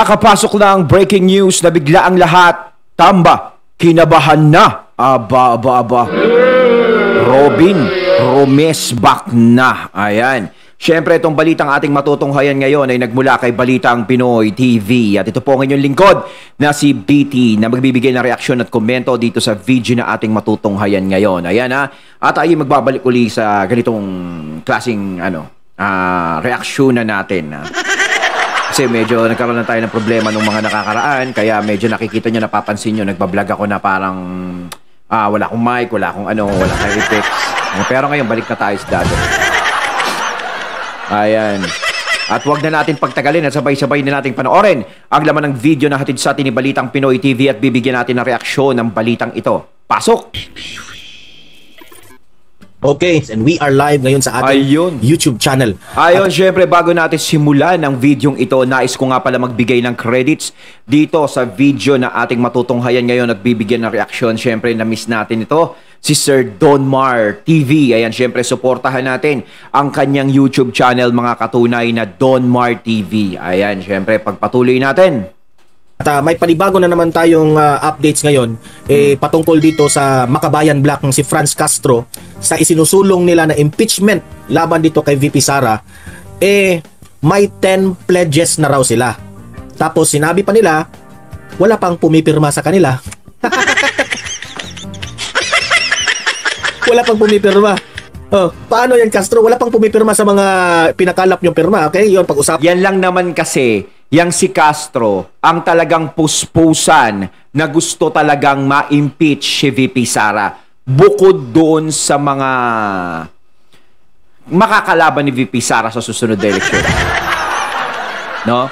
Kakapasok lang breaking news na bigla ang lahat. Tamba, kinabahan na. Aba. Robin Romes back na. Ayan. Siyempre, itong balitang ating matutunghayan ngayon ay nagmula kay Balitang Pinoy TV. At ito po ang inyong lingkod na si BT na magbibigay ng reaksyon at komento dito sa video na ating matutunghayan ngayon. Ayan ha. At ay magbabalik uli sa ganitong klaseng reaksyon na natin. Kasi medyo nagkaroon na tayo ng problema nung mga nakakaraan. Kaya medyo nakikita nyo, napapansin nyo, nagbablog ako na parang wala akong mic, wala akong wala akong effects. Pero ngayon, balik na tayo sa dati. Ayan. At huwag na natin pagtagalin at sabay-sabay na natin panoorin ang laman ng video na hatid sa atin ni Balitang Pinoy TV at bibigyan natin ng reaksyon ng balitang ito. Pasok! Okay, and we are live ngayon sa ating YouTube channel. Ayun, syempre bago natin simulan ang videong ito, nais ko nga pala magbigay ng credits dito sa video na ating matutunghayan ngayon at bibigyan ng reaksyon. Syempre, na-miss natin ito, si Sir Donmar TV. Ayan, syempre, suportahan natin ang kanyang YouTube channel, mga katunay na Donmar TV. Ayan, syempre, pagpatuloy natin. At may panibago na naman tayong updates ngayon patungkol dito sa Makabayan Black ng si Franz Castro sa isinusulong nila na impeachment laban dito kay VP Sara. May 10 pledges na raw sila. Tapos sinabi pa nila wala pang pumipirma sa kanila. Wala pang pumipirma. Paano yan, Castro? Wala pang pumipirma sa mga pinakalap niyong pirma. Okay, yun pag-usapan. Yan lang naman kasi yang si Castro ang talagang puspusan na gusto talagang ma-impeach si VP Sara. Bukod doon sa mga makakalaban ni VP Sara sa susunod na eleksyon. No?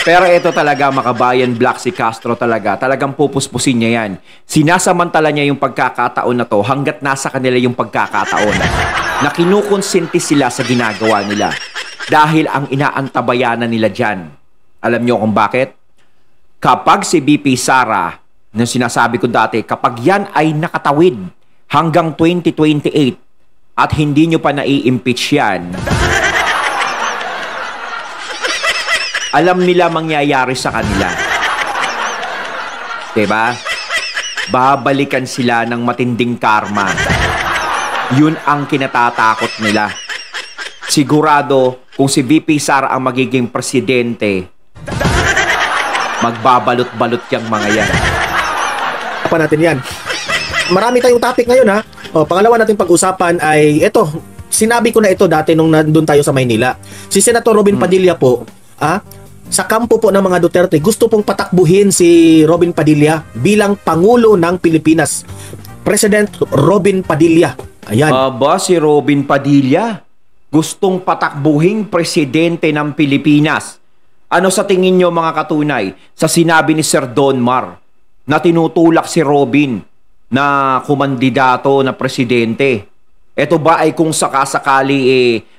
Pero ito talaga, Makabayan Black, si Castro talagang pupuspusin niya yan. Sinasamantala niya yung pagkakataon na to hanggat nasa kanila yung pagkakataon na kinukonsinti sila sa ginagawa nila. Dahil ang inaantabayanan nila dyan, alam nyo kung bakit? Kapag si VP Sara, na sinasabi ko dati, kapag yan ay nakatawid hanggang 2028 at hindi nyo pa nai-impeach yan, alam nila mangyayari sa kanila. Diba? Babalikan sila ng matinding karma. Yun ang kinatatakot nila. Sigurado, kung si VP Sara ang magiging presidente, magbabalot-balot yung mga yan. Pa natin yan. Marami tayong topic ngayon ha. Pangalawa natin pag-usapan ay ito. Sinabi ko na ito dati nung nandun tayo sa Maynila. Si Senator Robin Padilla po, sa kampo po ng mga Duterte, gusto pong patakbuhin si Robin Padilla bilang Pangulo ng Pilipinas. President Robin Padilla. Ayan. Aba, si Robin Padilla gustong patakbuhin presidente ng Pilipinas. Ano sa tingin nyo, mga katunay, sa sinabi ni Sir Donmar na tinutulak si Robin na kumandidato na presidente? Ito ba ay kung sakasakali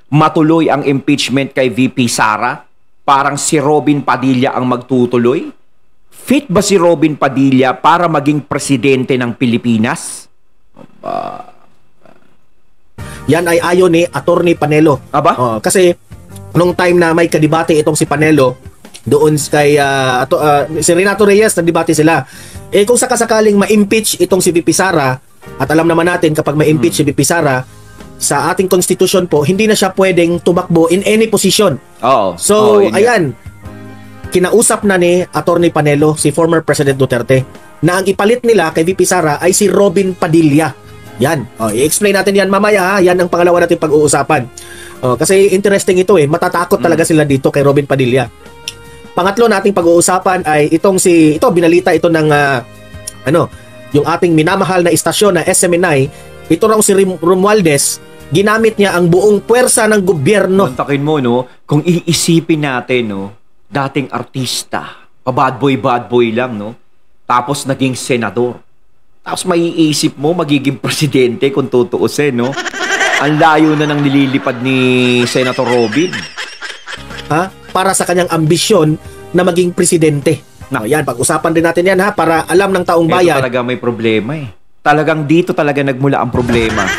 matuloy ang impeachment kay VP Sara? Parang si Robin Padilla ang magtutuloy? Fit ba si Robin Padilla para maging presidente ng Pilipinas? Yan ay ayon ni Attorney Panelo. Aba? Kasi nung time na may kadebate itong si Panelo doon kay si Renato Reyes, nagdebate sila. Kung sakasakaling ma-impeach itong si VP Sara, at alam naman natin kapag ma-impeach si VP Sara, sa ating constitution po, hindi na siya pwedeng tumakbo in any position. So, ayan, kinausap na ni Attorney Panelo si former President Duterte na ang ipalit nila kay VP Sara ay si Robin Padilla. Yan. I-explain natin yan mamaya ha. Yan ang pangalawa natin pag-uusapan. Kasi interesting ito matatakot talaga sila dito kay Robin Padilla. Pangatlo nating pag-uusapan ay ito binalita ito ng yung ating minamahal na istasyon na SMNI. Ito raw si Romualdez, ginamit niya ang buong puwersa ng gobyerno. Kontakin mo, no? Kung iisipin natin, no? Dating artista, bad boy lang, no? Tapos naging senador. Tapos maiisip mo, magiging presidente kung tutuusin, no? Ang layo na ng nililipad ni Senator Robin. Para sa kanyang ambisyon na maging presidente. Yan, pag-usapan din natin yan para alam ng taong bayan. Ito talaga may problema Talagang dito talaga nagmula ang problema.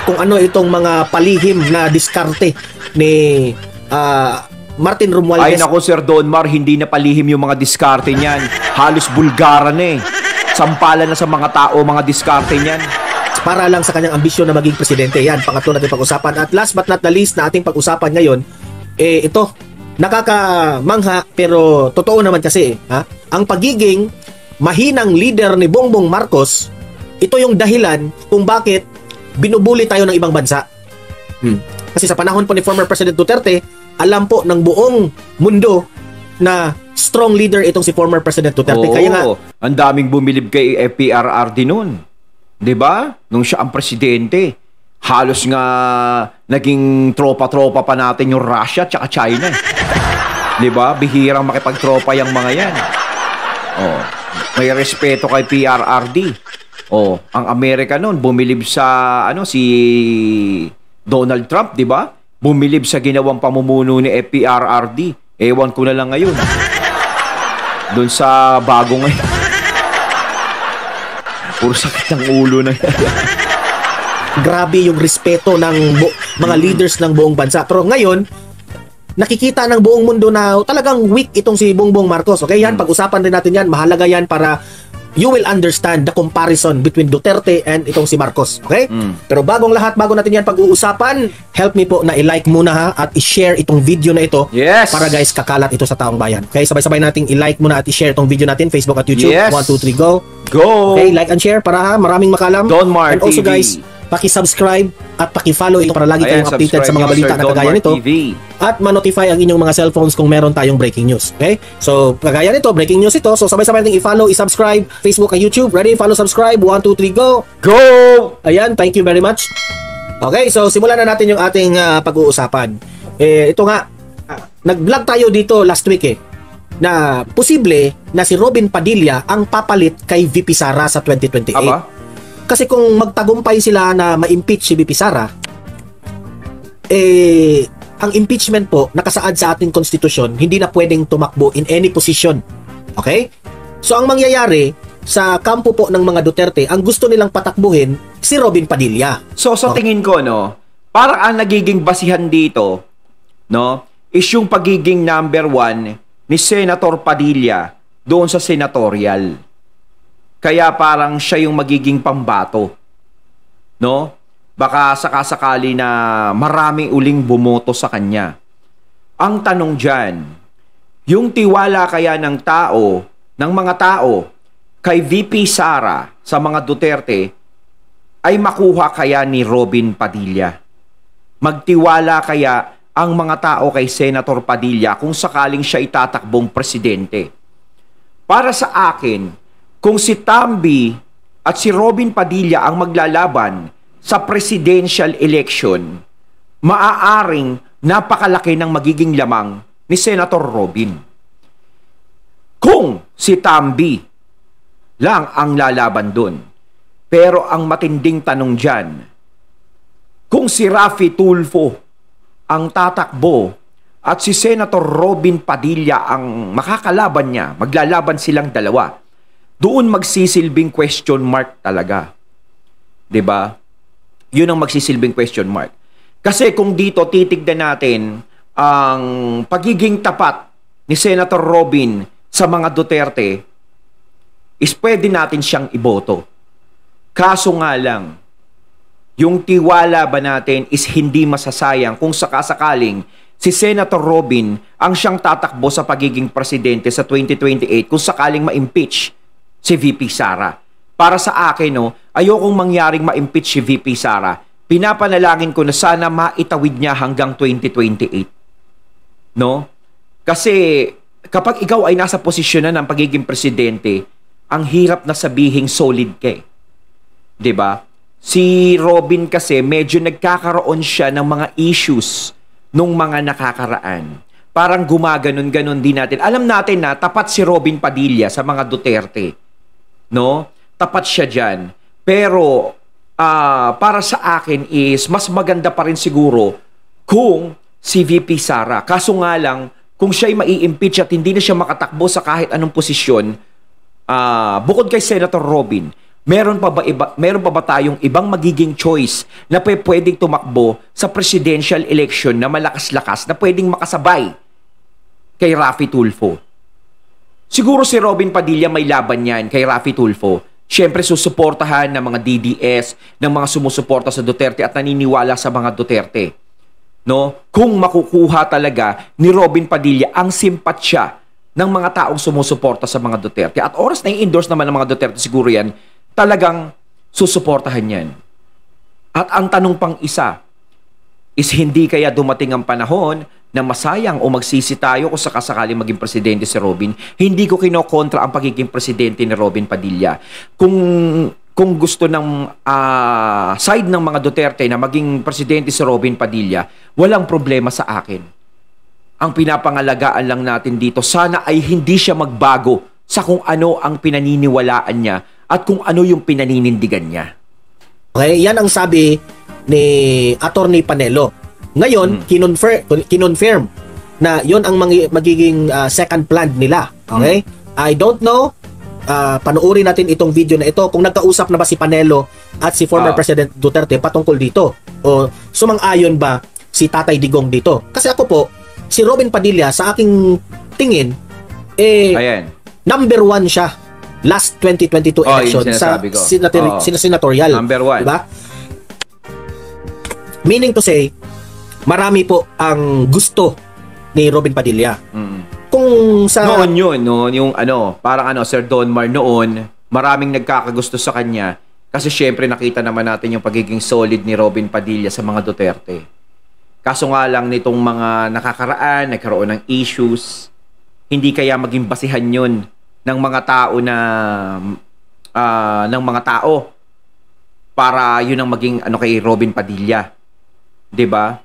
Kung ano itong mga palihim na diskarte ni Martin Ay Romualdez. nako Sir Donmar, hindi na palihim yung mga diskarte niyan. Halos bulgara na eh. Sampalan na sa mga tao, mga diskarte niyan. Para lang sa kanyang ambisyon na maging presidente. Yan, pangatlo natin pag-usapan. At last but not the least na ating pag-usapan ngayon, ito, nakakamangha pero totoo naman kasi. Ang pagiging mahinang leader ni Bongbong Marcos, ito yung dahilan kung bakit binubuli tayo ng ibang bansa. Kasi sa panahon po ni former President Duterte, alam po ng buong mundo na strong leader itong si former President Duterte. Oo, Kaya nga, ang daming bumilib kay FPRRD noon. 'Di ba? Nung siya ang presidente, halos nga naging tropa-tropa pa natin yung Russia at China. 'Di ba? Bihirang makipagtropa yung mga 'yan. Oh, may respeto kay PRRD. Oh, ang Amerika noon bumilib sa si Donald Trump, 'di ba? Bumilib sa ginawang pamumuno ni FPRRD. Ewan ko na lang ngayon. Doon sa bago ngayon. Puro sakit ng ulo na yan. grabe yung respeto ng mga leaders ng buong bansa. Pero ngayon, nakikita ng buong mundo na talagang weak itong si Bongbong Marcos. Okay, yan, pag-usapan din natin yan. Mahalaga yan para you will understand the comparison between Duterte and itong si Marcos. Okay? Pero bago natin yan pag-uusapan, help me po na i-like muna ha at i-share itong video na ito. Yes! Para guys, kakalat ito sa taong bayan. Okay, sabay-sabay nating i-like muna at i-share itong video natin, Facebook at YouTube. Yes! 1, 2, 3, go! Go! Okay, like and share para maraming makalam. Donmar And also TV. guys, paki-subscribe at paki-follow ito para lagi Ayan, kayong updated sa mga subscribe balita nyo, na Sir kagaya Donmar nito. TV. At ma-notify ang inyong mga cellphones kung meron tayong breaking news. Okay? So, kagaya nito, breaking news ito. So, sabay-sabay natin i-follow, i-subscribe, Facebook at YouTube. Ready? Follow, subscribe. 1, 2, 3, go! Go! Ayan, thank you very much. Okay, so simulan na natin yung ating pag-uusapan. Ito nga, nag-vlog tayo dito last week na posible na si Robin Padilla ang papalit kay VP Sara sa 2028. Aba? Kasi kung magtagumpay sila na ma-impeach si VP Sara, ang impeachment po, nakasaad sa ating konstitusyon, hindi na pwedeng tumakbo in any position. Okay? So, ang mangyayari sa kampo po ng mga Duterte, ang gusto nilang patakbuhin, si Robin Padilla. So sa tingin ko, parang ang nagiging basihan dito, is yung pagiging number 1 ni Senator Padilla doon sa senatorial. Kaya parang siya yung magiging pambato. Baka sakasakali na maraming uling bumoto sa kanya. Ang tanong dyan, yung tiwala kaya ng mga tao, kay VP Sara sa mga Duterte, ay makuha kaya ni Robin Padilla? Magtiwala kaya ang mga tao kay Senator Padilla kung sakaling siya itatakbong presidente? Para sa akin, kung si Tamby at si Robin Padilla ang maglalaban sa presidential election, maaaring napakalaki ng magiging lamang ni Senator Robin. Kung si Tamby lang ang lalaban dun. Pero ang matinding tanong dyan, kung si Raffy Tulfo ang tatakbo at si Senator Robin Padilla ang makakalaban niya, maglalaban silang dalawa, doon magsisilbing question mark talaga. 'Di ba? Yun ang magsisilbing question mark. Kasi kung dito titignan natin ang pagiging tapat ni Senator Robin sa mga Duterte, is pwede natin siyang iboto. Kaso nga lang, yung tiwala ba natin is hindi masasayang kung sakasakaling si Senator Robin ang siyang tatakbo sa pagiging presidente sa 2028 kung sakaling ma-impeach si VP Sara. Para sa akin, ayokong mangyaring ma-impeach si VP Sara. Pinapanalangin ko na sana maitawid niya hanggang 2028. Kasi kapag ikaw ay nasa posisyon na ng pagiging presidente, ang hirap na sabihing solid ka. 'Di ba? Si Robin kasi medyo nagkakaroon siya ng mga issues nung mga nakakaraan. Parang gumaganon-ganon din natin. Alam natin na tapat si Robin Padilla sa mga Duterte. Tapat siya diyan. Pero para sa akin is mas maganda pa rin siguro kung si VP Sara. Kaso nga lang, kung siya ay mai-impeach at hindi na siya makatakbo sa kahit anong posisyon, bukod kay Senator Robin, meron pa ba tayong ibang magiging choice na pwedeng tumakbo sa presidential election na malakas-lakas na pwedeng makasabay kay Raffy Tulfo. Siguro si Robin Padilla may laban yan kay Raffy Tulfo. Siyempre susuportahan ng mga DDS, ng mga sumusuporta sa Duterte at naniniwala sa mga Duterte. No? Kung makukuha talaga ni Robin Padilla ang simpatsya ng mga taong sumusuporta sa mga Duterte. At oras na i-endorse naman ng mga Duterte siguro yan, talagang susuportahan yan. At ang tanong pang isa, is hindi kaya dumating ang panahon na masayang o magsisi tayo kung sakasakali maging presidente si Robin? Hindi ko kinokontra ang pagiging presidente ni Robin Padilla. Kung gusto ng side ng mga Duterte na maging presidente si Robin Padilla, walang problema sa akin. Ang pinapangalagaan lang natin dito, sana ay hindi siya magbago sa kung ano ang pinaniniwalaan niya at kung ano yung pinaninindigan niya. Okay, yan ang sabi ni Attorney Panelo. Ngayon, kinonfirm na yon ang magiging second plan nila. Okay? I don't know. Panuorin natin itong video na ito kung nagkausap na ba si Panelo at si former President Duterte patungkol dito. O sumang-ayon ba si Tatay Digong dito? Kasi ako po, si Robin Padilla sa aking tingin, Ayan. number 1 siya last 2022 election sa senatorial. Number 1. Diba? Meaning to say, marami po ang gusto ni Robin Padilla. Kung sa noon yun, no, yung parang Sir Donmar noon, maraming nagkakagusto sa kanya kasi syempre nakita naman natin yung pagiging solid ni Robin Padilla sa mga Duterte. Kaso nga lang nitong mga nakakaraan, nagkaroon ng issues, hindi kaya maging basihan yun ng mga tao para yun ang maging kay Robin Padilla. 'Di ba?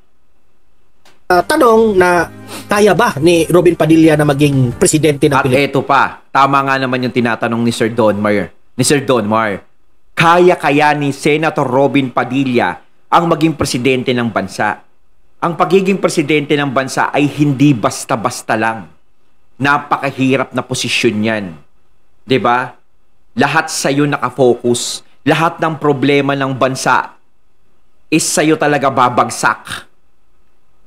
Tanong na kaya ba ni Robin Padilla na maging presidente ng Pilipinas? At eto pa, tama nga naman yung tinatanong ni Sir Donmar. Kaya ni Senator Robin Padilla ang maging presidente ng bansa. Ang pagiging presidente ng bansa ay hindi basta-basta lang. Napakahirap na posisyon yan. 'Di ba? Lahat sa iyo nakafocus. Lahat ng problema ng bansa is sa iyo talaga babagsak.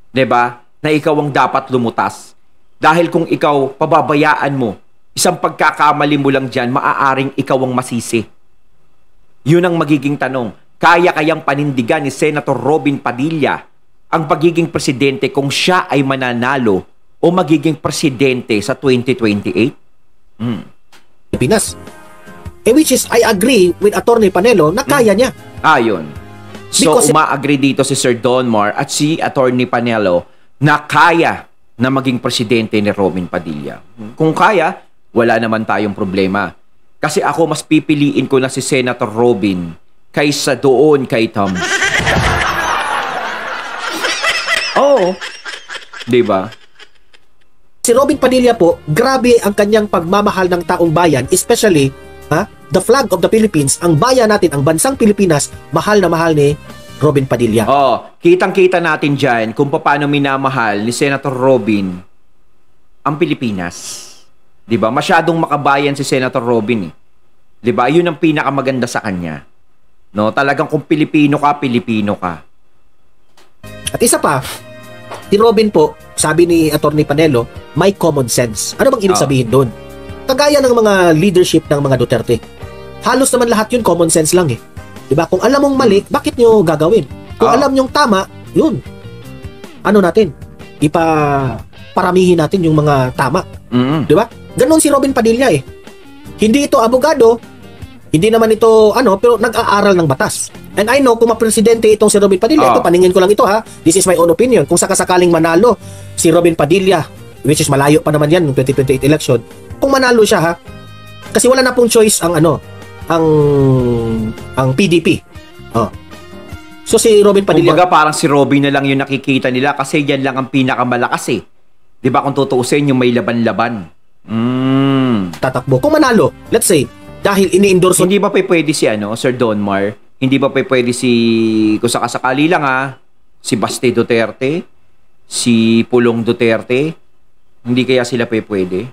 'Di ba? Na ikaw ang dapat lumutas. Dahil kung ikaw pababayaan mo, isang pagkakamali mo lang diyan, maaaring ikaw ang masisi. 'Yun ang magiging tanong. Kaya kayang panindigan ni Senator Robin Padilla ang pagiging presidente kung siya ay mananalo o magiging presidente sa 2028? Pilipinas. Which is, I agree with Attorney Panelo na kaya niya. Yun. So, uma-agree dito si Sir Donmar at si Attorney Panelo na kaya na maging presidente ni Robin Padilla. Kung kaya, wala naman tayong problema. Kasi ako, mas pipiliin ko na si Senator Robin kaysa doon kay Tom. Oo. Diba? Si Robin Padilla po, grabe ang kanyang pagmamahal ng taong bayan, especially the flag of the Philippines, ang bayan natin, ang bansang Pilipinas, mahal na mahal ni Robin Padilla. Kitang-kita natin dyan kung paano minamahal ni Senator Robin ang Pilipinas. Diba? Masyadong makabayan si Senator Robin. Diba? Yun ang pinakamaganda sa kanya. No? Talagang kung Pilipino ka, Pilipino ka. At isa pa, si Robin po, sabi ni Attorney Panelo, may common sense. Ano bang ibig sabihin doon? Kagaya ng mga leadership ng mga Duterte. Halos naman lahat yun common sense lang eh. Diba? Kung alam mong mali, bakit nyo gagawin? Kung alam nyong tama, yun. Ano natin? Paramihin natin yung mga tama. Diba? Ganon si Robin Padilla eh. Hindi ito abogado, hindi naman ito pero nag-aaral ng batas. And I know kung mapresidente itong si Robin Padilla, ito paningin ko lang ito this is my own opinion. Kung sakasakaling manalo si Robin Padilla, which is malayo pa naman yan ng 2028 election, kung manalo siya kasi wala na pong choice ang PDP. So si Robin Padilla, kumbaga parang si Robin na lang yung nakikita nila kasi yan lang ang pinakamalakas eh. 'Di ba kung tutuusin yung may laban-laban. Tatakbo. Kung manalo, let's say, dahil ini-endorse, hindi ba pwede si Sir Donmar? Hindi ba pwede si kung sakasakali lang si Baste Duterte, si Pulong Duterte? Hindi kaya sila pwede?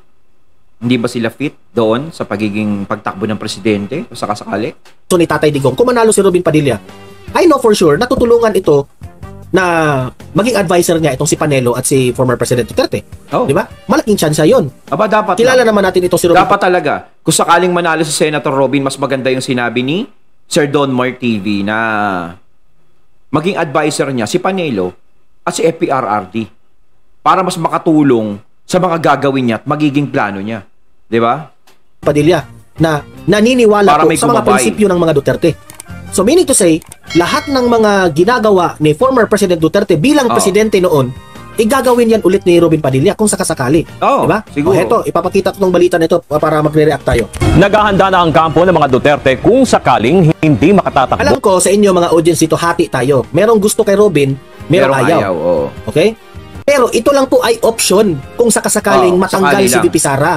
Hindi ba sila fit doon sa pagiging pagtakbo ng presidente kung sakasakali? So ni Tatay Digong, kung manalo si Robin Padilla, I know for sure natutulungan ito na maging advisor niya itong si Panelo at si former President Duterte. Oh. Di ba? Malaking chance yun. Aba, dapat Kilala lang. naman natin ito si Robin. Dapat talaga. Kung sakaling manalo si Senator Robin, mas maganda yung sinabi ni Sir Don Mar TV na maging advisor niya si Panelo at si FPRRD para mas makatulong sa mga gagawin niya at magiging plano niya. Di ba? Padilla na naniniwala Para po may sa mga gumabay. prinsipyo ng mga Duterte. So meaning to say, lahat ng mga ginagawa ni former President Duterte bilang Oo. presidente noon, igagawin yan ulit ni Robin Padilla kung sakasakali. Oo, Diba? siguro. O heto, ipapakita ko tong balita nito para magre-react tayo. Naghahanda na ang kampo ng mga Duterte kung sakaling hindi makatatakbo. Alam ko sa inyo mga audience dito, hati tayo. Merong gusto kay Robin, merong ayaw. oo. Okay? Pero ito lang po ay option kung sakasakaling Oo, matanggal sakali si lang. VP Sara.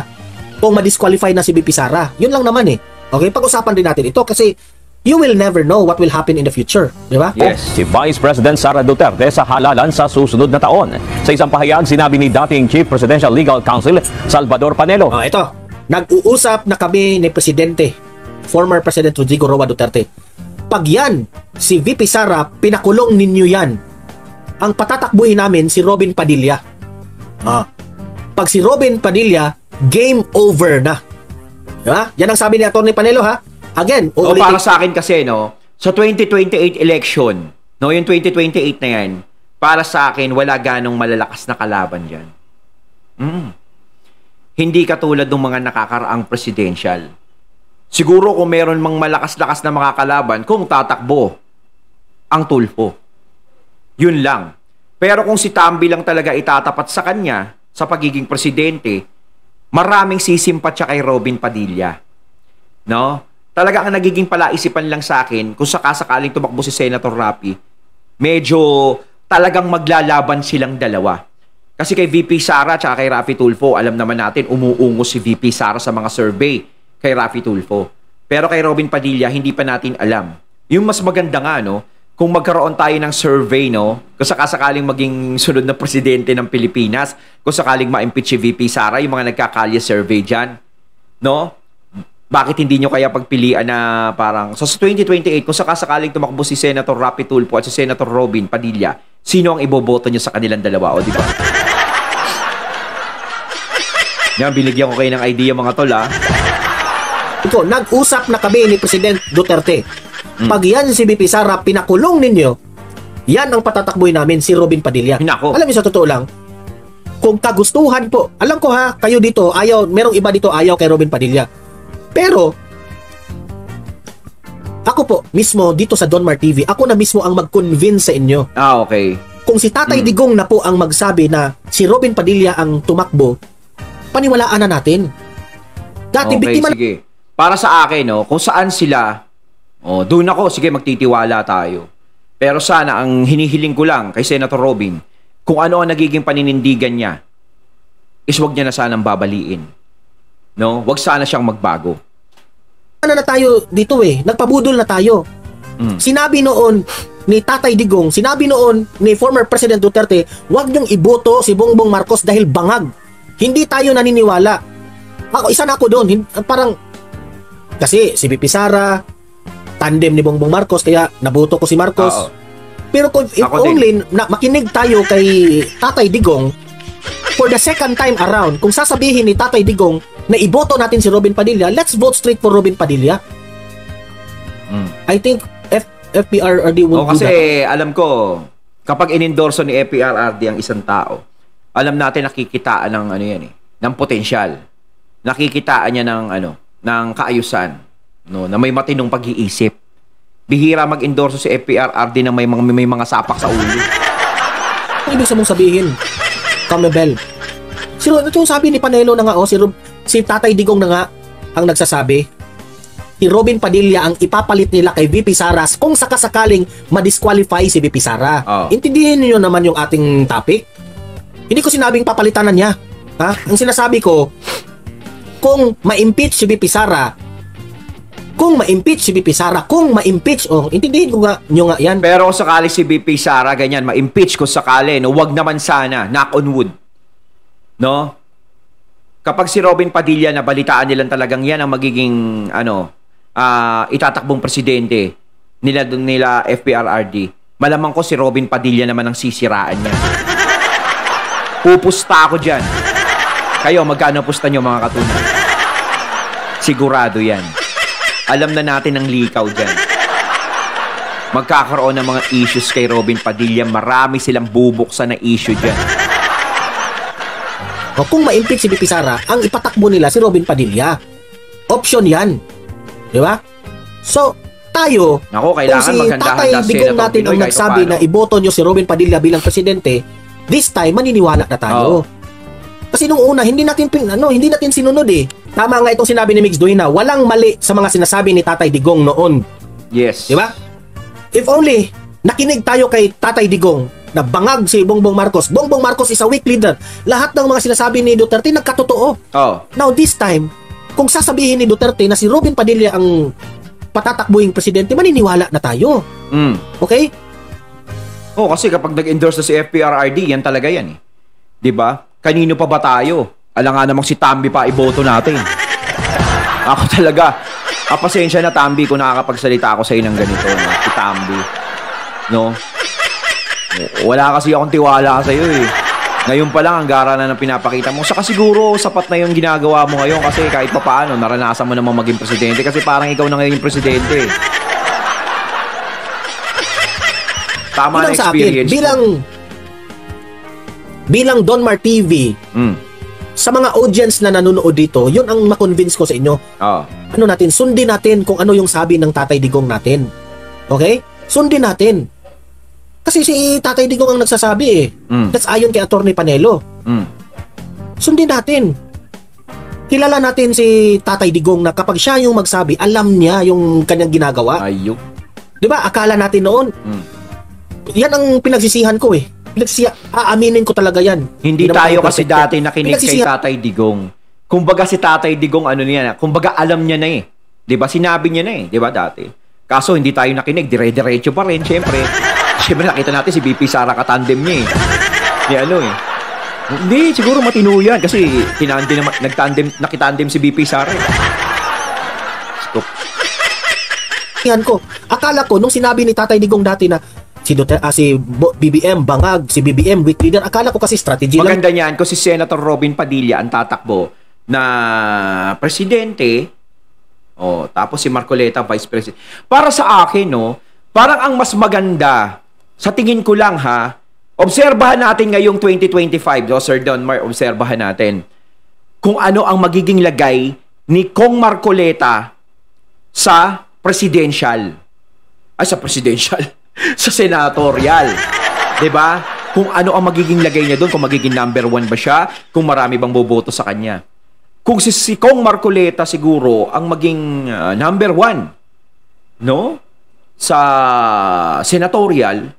Kung ma-disqualify na si VP Sara. Yun lang naman eh. Okay? Pag-usapan din natin ito kasi you will never know what will happen in the future. Di ba? Yes. Si Vice President Sara Duterte sa halalan sa susunod na taon. Sa isang pahayag, sinabi ni dating Chief Presidential Legal Counsel Salvador Panelo. Oh, ito. Nag-uusap na kami ni Presidente, former President Rodrigo Roa Duterte. Pag yan, si VP Sara, pinakulong ninyo yan. Ang patatakbuhin namin si Robin Padilla. Pag si Robin Padilla, game over na. Diba? Yan ang sabi ni Atty. Panelo ha. Again, O para sa akin kasi, no, sa 2028 election, no, yung 2028 na yan, para sa akin, wala ganong malalakas na kalaban dyan. Hindi katulad ng mga nakakaraang presidential. Siguro kung meron mang malakas-lakas na mga kalaban, kung tatakbo ang Tulfo. Yun lang. Pero kung si Tambi lang talaga itatapat sa kanya, sa pagiging presidente, maraming sisimpat siya kay Robin Padilla. No? Talaga ang nagiging palaisipan lang sa akin, kung sakasakaling tumakbo si Senator Rapi, medyo talagang maglalaban silang dalawa. Kasi kay VP Sara at kay Rafi Tulfo, alam naman natin, umuungos si VP Sara sa mga survey kay Rafi Tulfo. Pero kay Robin Padilla, hindi pa natin alam. Yung mas maganda nga, no, kung magkaroon tayo ng survey, no, kung sakasakaling maging sunod na presidente ng Pilipinas, kung sakaling ma-impeach si VP Sara, yung mga nagkakalya survey dyan, no, bakit hindi nyo kaya pagpilian na parang, so sa 2028, kung sakasakaling tumakbo si Senator Rapi Tulfo at si Senator Robin Padilla, sino ang iboboto nyo sa kanilang dalawa? O, di ba? Yan, binigyan ko kayo ng idea mga tol, ha? Ito, nag-usap na kami ni President Duterte. Pag yan si VP Sara, pinakulong ninyo, yan ang patatakboy namin, si Robin Padilla. Nako. Alam niyo sa totoo lang, kung kagustuhan po, alam ko ha, kayo dito, ayaw, merong iba dito ayaw kay Robin Padilla. Pero, ako po, mismo dito sa Don Mar TV, ako na mismo ang mag-convince sa inyo. Ah, okay. Kung si Tatay Digong na po ang magsabi na si Robin Padilla ang tumakbo, paniwalaan na natin. Dati Okay, biktima sige. Para sa akin, no, kung saan sila, doon ako, sige, magtitiwala tayo. Pero sana, ang hinihiling ko lang kay Senator Robin, kung ano ang nagiging paninindigan niya, is wag niya na sanang babaliin. No? Wag sana siyang magbago. na tayo dito eh. Nagpabudol na tayo. Sinabi noon ni Tatay Digong, sinabi noon ni former President Duterte, huwag niyong iboto si Bongbong Marcos dahil bangag. Hindi tayo naniniwala. Ako, isa na ako doon. Parang, kasi si VP Sara, tandem ni Bongbong Marcos, kaya naboto ko si Marcos. Oo. Pero kung if Ako only makinig tayo kay Tatay Digong, for the second time around, kung sasabihin ni Tatay Digong na iboto natin si Robin Padilla, let's vote straight for Robin Padilla. I think FPRRD will do Kasi that. alam ko, kapag inendorso ni FPRRD ang isang tao, alam natin nakikitaan ng ano yan eh, ng potensyal. Nakikitaan niya ng ano, ng kaayusan, no, na may matinong pag-iisip. Bihira mag-endorso si FPRRD na may mga sapak sa ulo. Ang ibig mong sabihin, Camebel. Ito yung sabi ni Panelo na nga, si Tatay Digong na nga ang nagsasabi. Si Robin Padilla ang ipapalit nila kay VP Sara kung sakasakaling ma-disqualify si VP Sara. Oh. Intindihin niyo naman yung ating topic. Hindi ko sinabing papalitanan niya. Ha? Ang sinasabi ko, kung ma-impeach si VP Sara, intindihin ko nga nyo nga yan. Pero kung sakali si VP Sara, ganyan, ma-impeach kung sakali, no, wag naman sana, knock on wood. No? Kapag si Robin Padilla, nabalitaan nilang talagang yan ang magiging, itatakbong presidente nila FPRRD, malamang ko si Robin Padilla naman ang sisiraan niya. Pupusta ako dyan. Kayo, magkano pusta nyo mga katunay? Sigurado yan. Alam na natin ang likaw dyan. Magkakaroon ng mga issues kay Robin Padilla. Marami silang bubuksan na issue dyan. O kung ma-impeach si VP Sara, ang ipatakbo nila si Robin Padilla. Option yan. Di ba? So, tayo, Ako, kung kailangan si maghanda-handa Tatay Digong Senator natin Pinoy ang kahit nagsabi paano. na iboto nyo si Robin Padilla bilang presidente, this time, maniniwala na tayo. Kasi nung una, hindi natin sinunod eh. Tama nga itong sinabi ni Mix Duina, walang mali sa mga sinasabi ni Tatay Digong noon. Yes. Di ba? If only, nakinig tayo kay Tatay Digong na bangag si Bongbong Marcos. Bongbong Marcos is a weak leader. Lahat ng mga sinasabi ni Duterte nagkatotoo. Oh. Now this time, kung sasabihin ni Duterte na si Robin Padilla ang patatakbuing presidente, maniniwala na tayo. Okay? Oh, kasi kapag nag-endorse na si FPRRD, yan talaga yan eh. 'Di ba? Kanino pa ba tayo? Alangan namang si Tambi pa iboto natin. Ako talaga, pasensya na Tambi kung nakakapagsalita ako sa inang ganito, no? Si Tambi. No? Wala kasi akong tiwala sa iyo eh. Ngayon pa lang ang gara na ng pinapakita mo. Saka siguro sapat na yung ginagawa mo ngayon kasi kahit pa paano naranasan mo namang maging presidente kasi parang ikaw na ngayon yung presidente. Tama na Sa akin, experience. bilang Donmar TV, sa mga audience na nanonood dito, yun ang makonvince ko sa inyo. Oh. Ano natin, sundin natin kung ano yung sabi ng Tatay Digong natin. Okay? Sundin natin. Kasi si Tatay Digong ang nagsasabi eh. That's ayon kay Attorney Panelo. Sundin natin. Kilala natin si Tatay Digong na kapag siya yung magsabi, alam niya yung kanyang ginagawa. Ayok. 'Di ba? Akala natin noon. Yan ang pinagsisihan ko eh. Aaminin ko talaga yan. Hindi naman tayo ako kasi perfect. dati nakinig kay Tatay Digong. Kumbaga si Tatay Digong ano niya, kumbaga alam niya na eh. 'Di ba? Sinabi niya na eh, 'di ba dati? Kaso hindi tayo nakinig, dire-diretso pa rin syempre. Syempre nakita natin si VP Sara katandem niya eh. Ni ano eh. Hindi, siguro matino yan kasi nakitandem si VP Sara eh. Stop. Yan ko. Akala ko nung sinabi ni Tatay Digong dati na BBM bangag, si BBM weak leader, akala ko kasi strategy lang. Maganda niyan kung si Senator Robin Padilla ang tatakbo na presidente, tapos si Marcoleta vice president. Para sa akin, no, parang ang mas maganda, sa tingin ko lang ha, obserbahan natin ngayong 2025, Sir Donmar, obserbahan natin kung ano ang magiging lagay ni Kong Marcoleta sa presidential. Sa senatorial. 'Di ba? Kung ano ang magiging lagay niya doon, kung magiging number 1 ba siya, kung marami bang boboto sa kanya. Kung si Kong Marcoleta siguro ang maging number 1, no? Sa senatorial,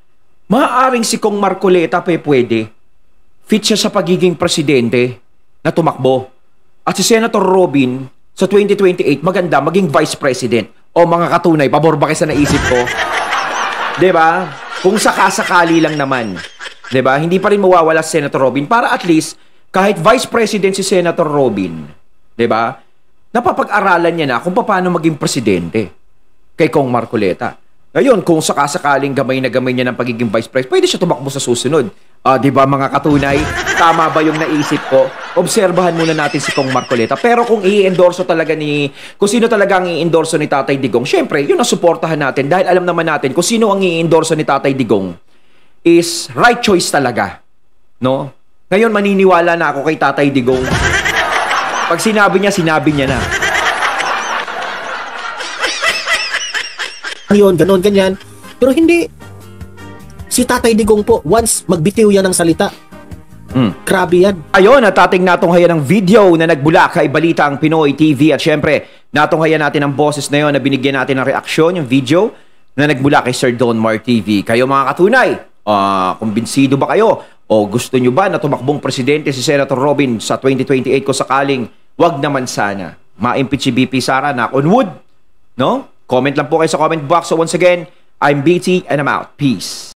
maaaring si Kong Marcoleta pwede. Fit siya sa pagiging presidente na tumakbo. At si Senator Robin sa 2028 maganda maging vice president. O mga katunay, pabor ba kayo sa naisip ko? 'Di ba? Kung sakasakali lang naman, 'di ba? Hindi pa rin mawawala si Senator Robin para at least kahit vice president si Senator Robin, 'di ba? Napapag-aralan niya na kung paano maging presidente kay Kong Marcoleta. Ngayon, kung sakasakaling gamay na gamay niya ng pagiging vice president, pwede siya tumakbo sa susunod. 'Di ba mga katunay? Tama ba yung naisip ko? Obserbahan muna natin si Kong Marcoleta. Pero kung i-endorso talaga kung sino talaga ang i-endorso ni Tatay Digong, syempre, yun ang suportahan natin dahil alam naman natin kung sino ang i-endorso ni Tatay Digong is right choice talaga. No? Ngayon, maniniwala na ako kay Tatay Digong. Pag sinabi niya na. Yun, ganon, ganyan. Pero hindi. Si Tatay Digong po, once magbitiw yan ng salita, grabe yan. Ayun, at ating natunghayan ng video na nagbula kay Balitang Pinoy TV. At syempre, natunghayan natin ang boses na yun na binigyan natin ng reaksyon, yung video na nagbula kay Sir Donmar TV. Kayo mga katunay, kumbinsido ba kayo? O gusto nyo ba na tumakbong presidente si Senator Robin sa 2028 kung sakaling wag naman sana ma-impeach si VP Sara, knock on wood? No? Comment lang po kayo sa comment box. So once again, I'm BT and I'm out. Peace.